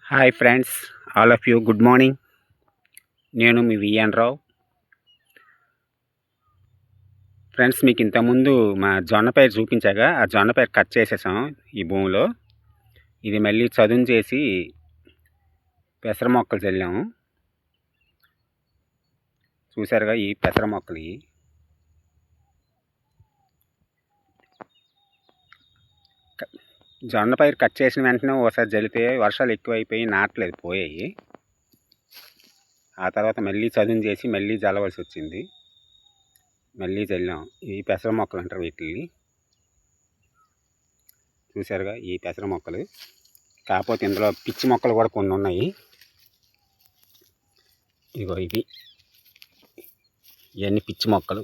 Hi friends, all of you good morning. నేను మీ VN రావు. Friends, మీకు ఇంతకుముందు మా జొన్న పైరు చూపించాగా, ఆ జొన్న పైరు కట్ చేసేసాం ఈ భూమిలో. ఇది మళ్ళీ చదును చేసి పెసర మొక్కలు చల్లాము. చూసారుగా ఈ పెసర మొక్కలు. జొన్న పైరు కట్ చేసిన వెంటనే ఒకసారి జల్లితే వర్షాలు ఎక్కువైపోయి నాటలేదు, పోయాయి. ఆ తర్వాత మళ్ళీ చదును చేసి మళ్ళీ జల్లవలసి వచ్చింది. మళ్ళీ చల్లాం. ఈ పెసర మొక్కలు అంటారు వీటిని. చూసారుగా ఈ పెసర మొక్కలు. కాకపోతే ఇందులో పిచ్చి మొక్కలు కూడా కొన్ని ఉన్నాయి. ఇగో ఇవన్నీ పిచ్చి మొక్కలు.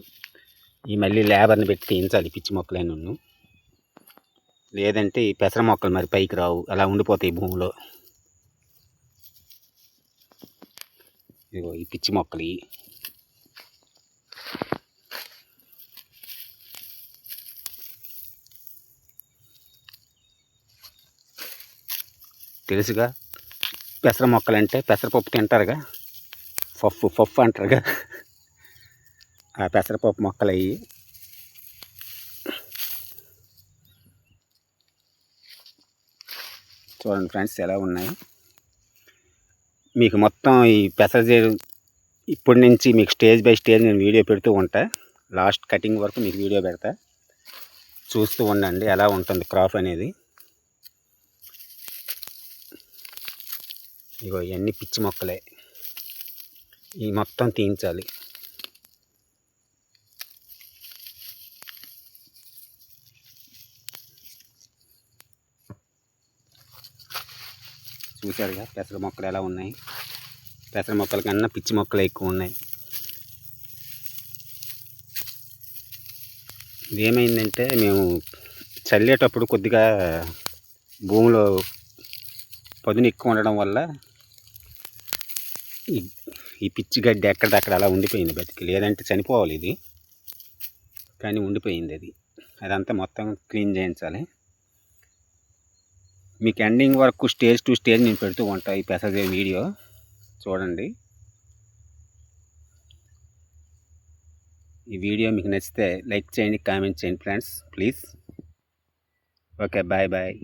ఈ మళ్ళీ లేబర్ని పెట్టి తీయించాలి పిచ్చి మొక్కలన్నీ. లేదంటే ఈ పెసర మొక్కలు మరి పైకి రావు, అలా ఉండిపోతాయి భూమిలో. ఇగో ఈ పిచ్చి మొక్కలు. తెలుసుగా పెసర మొక్కలంటే పెసరపప్పు తింటారుగా, పప్పు అంటారుగా, ఆ పెసరపప్పు మొక్కలు అయ్యి. చూడండి ఫ్రెండ్స్ ఎలా ఉన్నాయి. మీకు మొత్తం ఈ పెసర చేరు ఇప్పటి నుంచి మీకు స్టేజ్ బై స్టేజ్ నేను వీడియో పెడుతూ ఉంటా. లాస్ట్ కటింగ్ వరకు మీకు వీడియో పెడతా, చూస్తూ ఉండండి ఎలా ఉంటుంది క్రాప్ అనేది. ఇగో ఇవన్నీ పిచ్చి మొక్కలే, ఈ మొత్తం తీయించాలి. చూసారుగా పెసర మొక్కలు ఎలా ఉన్నాయి. పెసర మొక్కల కన్నా పిచ్చి మొక్కలు ఎక్కువ ఉన్నాయి. ఇదేమైందంటే మేము చల్లేటప్పుడు కొద్దిగా భూమిలో పదును ఎక్కువ ఉండడం వల్ల ఈ పిచ్చి గడ్డి ఎక్కడక్కడ అలా ఉండిపోయింది బతికి. లేదంటే చనిపోవాలి ఇది, కానీ ఉండిపోయింది అది. అదంతా మొత్తం క్లీన్ చేయించాలి. మీకు ఎండింగ్ వరకు స్టేజ్ టు స్టేజ్ నేను పెడుతూ ఉంటాను ఈ పెసర వీడియో చూడండి. ఈ వీడియో మీకు నచ్చితే లైక్ చేయండి, కామెంట్ చేయండి friends please. Okay, bye bye.